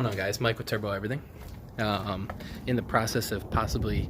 What's going on, guys? Mike with Turbo Everything. In the process of possibly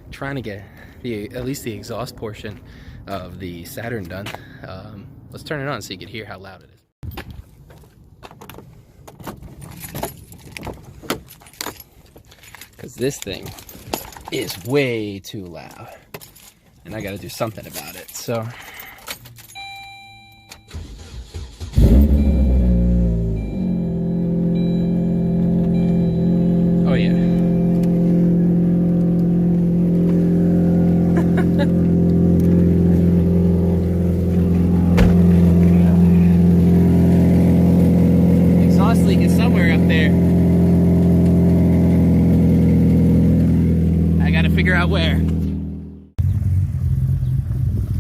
trying to get at least the exhaust portion of the Saturn done. Let's turn it on so you can hear how loud it is. Because this thing is way too loud, and I got to do something about it. So. Oh yeah. Exhaust leak is somewhere up there. I gotta figure out where.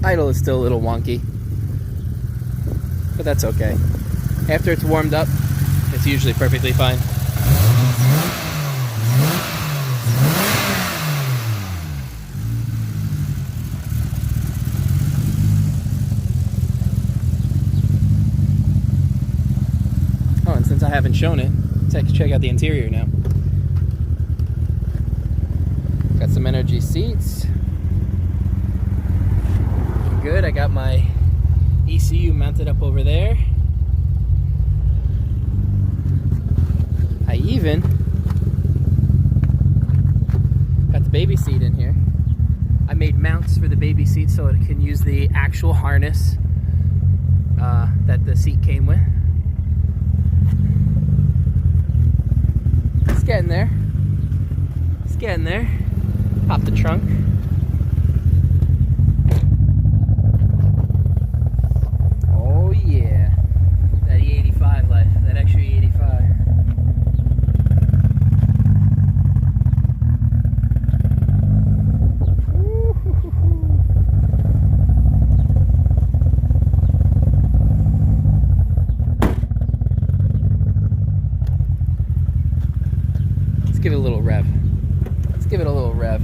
Idle is still a little wonky, but that's okay. After it's warmed up, it's usually perfectly fine. Since I haven't shown it, let's check out the interior now. Got some energy seats. Good, I got my ECU mounted up over there. I even got the baby seat in here. I made mounts for the baby seat so it can use the actual harness that the seat came with. It's getting there. It's getting there. Pop the trunk. Oh yeah. That E85 life. That extra E85. Give it a little rev. Let's give it a little rev.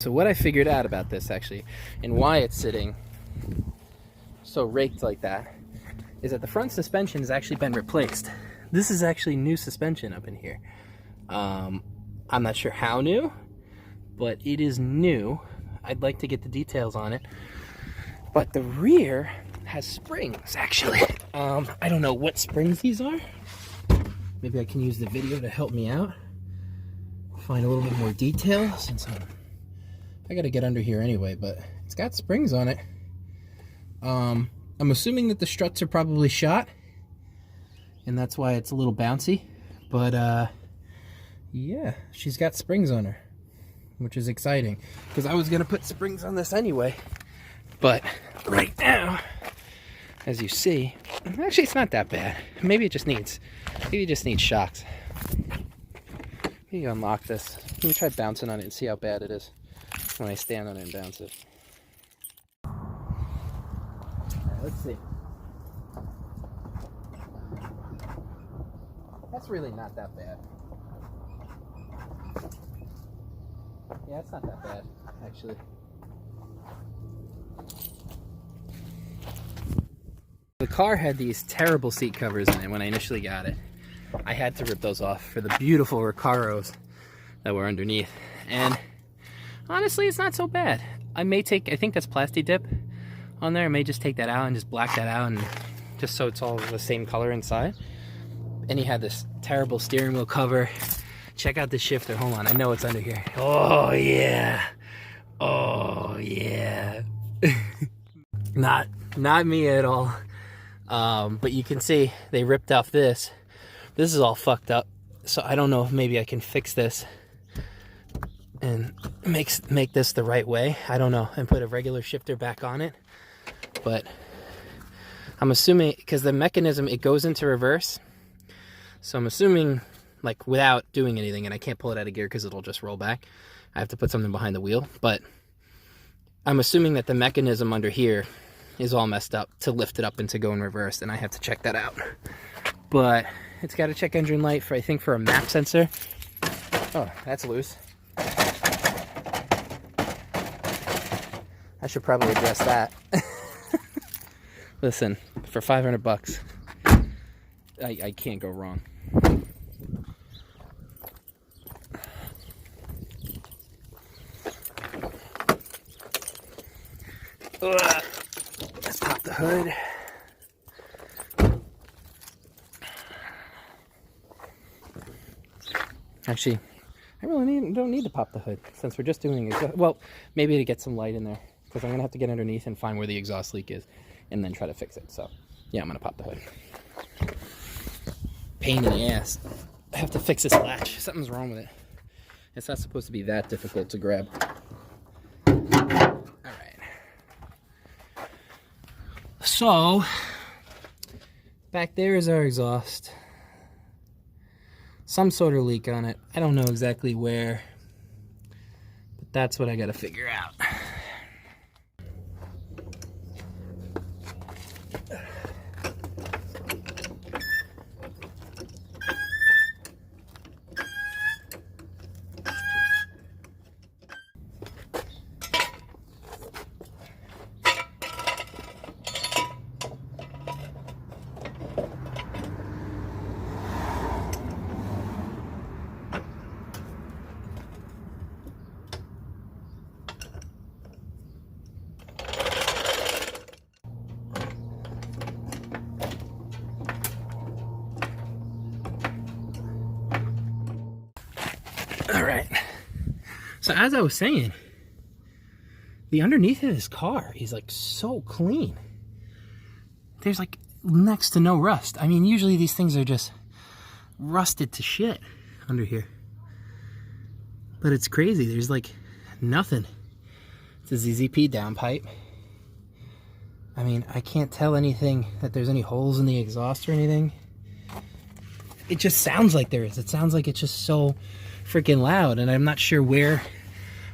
So what I figured out about this actually, and why it's sitting so raked like that, is that the front suspension has actually been replaced. This is actually new suspension up in here. I'm not sure how new, but it is new. I'd like to get the details on it. But the rear has springs, actually. I don't know what springs these are. Maybe I can use the video to help me out. Find a little bit more detail, since I gotta get under here anyway, but it's got springs on it. I'm assuming that the struts are probably shot, and that's why it's a little bouncy, but yeah, she's got springs on her, which is exciting, because I was gonna put springs on this anyway, but right now, as you see, actually it's not that bad. Maybe it just needs shocks. Maybe unlock this. Let me try bouncing on it and see how bad it is when I stand on it and bounce it. Let's see. That's really not that bad. Yeah, it's not that bad, actually. The car had these terrible seat covers in it when I initially got it. I had to rip those off for the beautiful Recaros that were underneath. And honestly, it's not so bad. I think that's Plasti Dip on there. I may just take that out and just black that out, and just so it's all the same color inside. And he had this terrible steering wheel cover. Check out the shifter. Hold on, I know it's under here. Oh yeah. Oh yeah. Not me at all. But you can see they ripped off this. This is all fucked up. So I don't know if maybe I can fix this and make this the right way. I don't know. And put a regular shifter back on it. But I'm assuming, because the mechanism, it goes into reverse. So I'm assuming, like, without doing anything, and I can't pull it out of gear because it'll just roll back. I have to put something behind the wheel. But I'm assuming that the mechanism under here is all messed up to lift it up and to go in reverse, and I have to check that out. But it's got a check engine light for, I think, for a map sensor. Oh, that's loose. I should probably address that. Listen, for 500 bucks, I can't go wrong. Let's pop the hood. Actually, I really don't need to pop the hood since we're just doing it. Well, maybe to get some light in there, because I'm going to have to get underneath and find where the exhaust leak is and then try to fix it. So, yeah, I'm going to pop the hood. Pain in the ass. I have to fix this latch. Something's wrong with it. It's not supposed to be that difficult to grab. So, back there is our exhaust. Some sort of leak on it. I don't know exactly where, but that's what I gotta figure out. All right. So as I was saying, the underneath of this car is like so clean. There's like next to no rust. I mean, usually these things are just rusted to shit under here. But it's crazy. There's like nothing. It's a ZZP downpipe. I mean, I can't tell anything that there's any holes in the exhaust or anything. It just sounds like there is. It sounds like it's just so freaking loud, and I'm not sure where,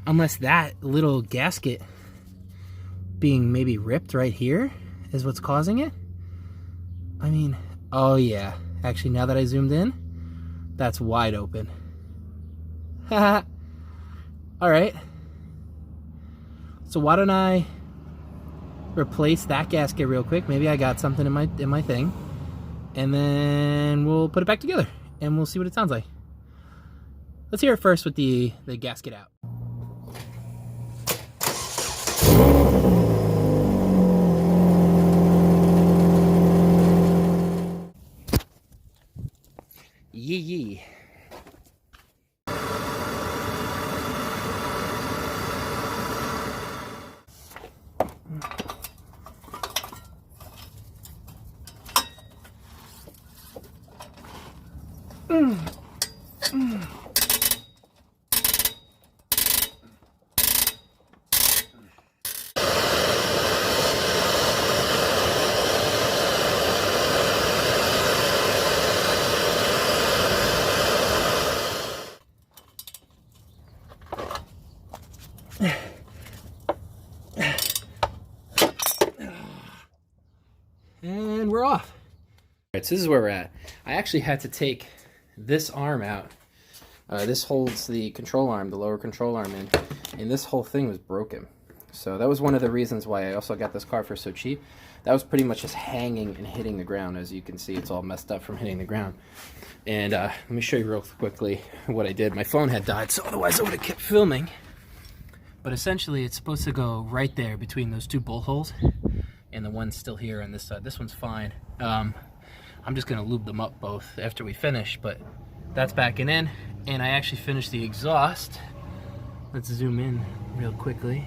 unless that little gasket being maybe ripped right here is what's causing it. I mean, oh yeah, actually now that I zoomed in, that's wide open. Haha. All right, so why don't I replace that gasket real quick? Maybe I got something in my thing, and then we'll put it back together and we'll see what it sounds like. Let's hear it first with the gasket out. Yee yee. And we're off. All right, so this is where we're at. I actually had to take this arm out. This holds the control arm, the lower control arm in, and this whole thing was broken. So that was one of the reasons why I also got this car for so cheap. That was pretty much just hanging and hitting the ground. As you can see, it's all messed up from hitting the ground. And let me show you real quickly what I did. My phone had died, so otherwise I would have kept filming. But essentially, it's supposed to go right there between those two bolt holes, and the one's still here on this side. This one's fine. I'm just gonna lube them up both after we finish, but that's backing in, and I actually finished the exhaust. Let's zoom in real quickly.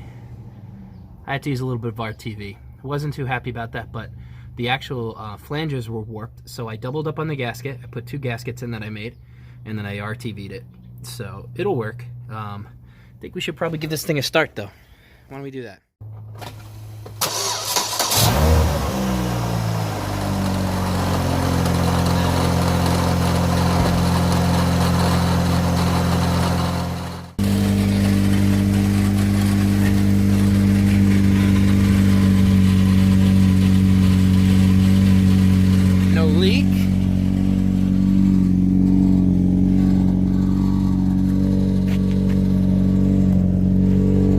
I had to use a little bit of RTV. I wasn't too happy about that, but the actual flanges were warped, so I doubled up on the gasket. I put 2 gaskets in that I made, and then I RTV'd it. So it'll work. I think we should probably give this thing a start, though. Why don't we do that? leak.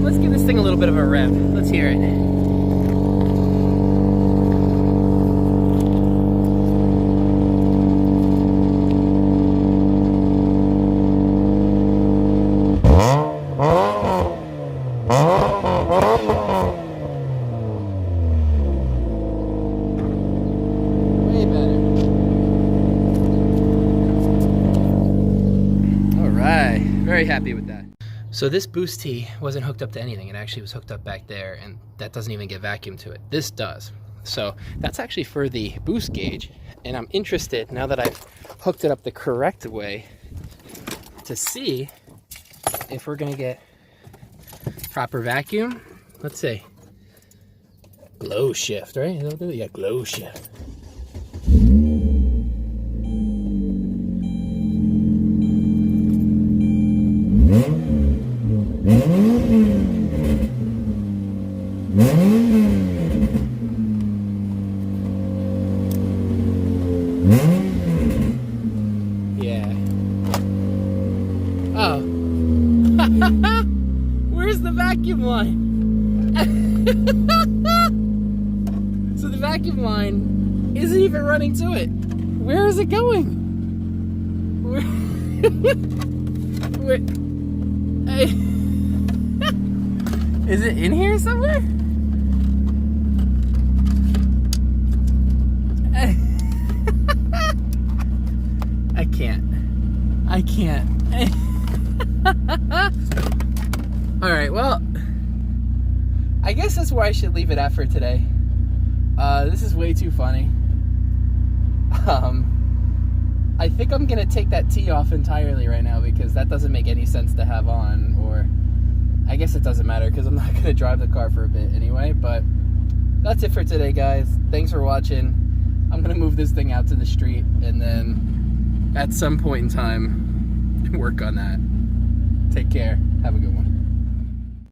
Let's give this thing a little bit of a rev. Let's hear it. Way better. All right, very happy with that. So this boost tee wasn't hooked up to anything. It actually was hooked up back there, and that doesn't even get vacuum to it. This does. So that's actually for the boost gauge, and I'm interested, now that I've hooked it up the correct way, to see if we're gonna get proper vacuum. Let's see. Glow shift, right? Yeah, glow shift. Yeah. Oh. Where's the vacuum line? So the vacuum line isn't even running to it. Where is it going? Where? Where? Is it in here somewhere? I can't. Alright, well, I guess that's where I should leave it at for today. This is way too funny. I think I'm gonna take that tee off entirely right now, because that doesn't make any sense to have on, or I guess it doesn't matter because I'm not gonna drive the car for a bit anyway. But that's it for today, guys. Thanks for watching. I'm gonna move this thing out to the street, and then at some point in time work on that. Take care. Have a good one.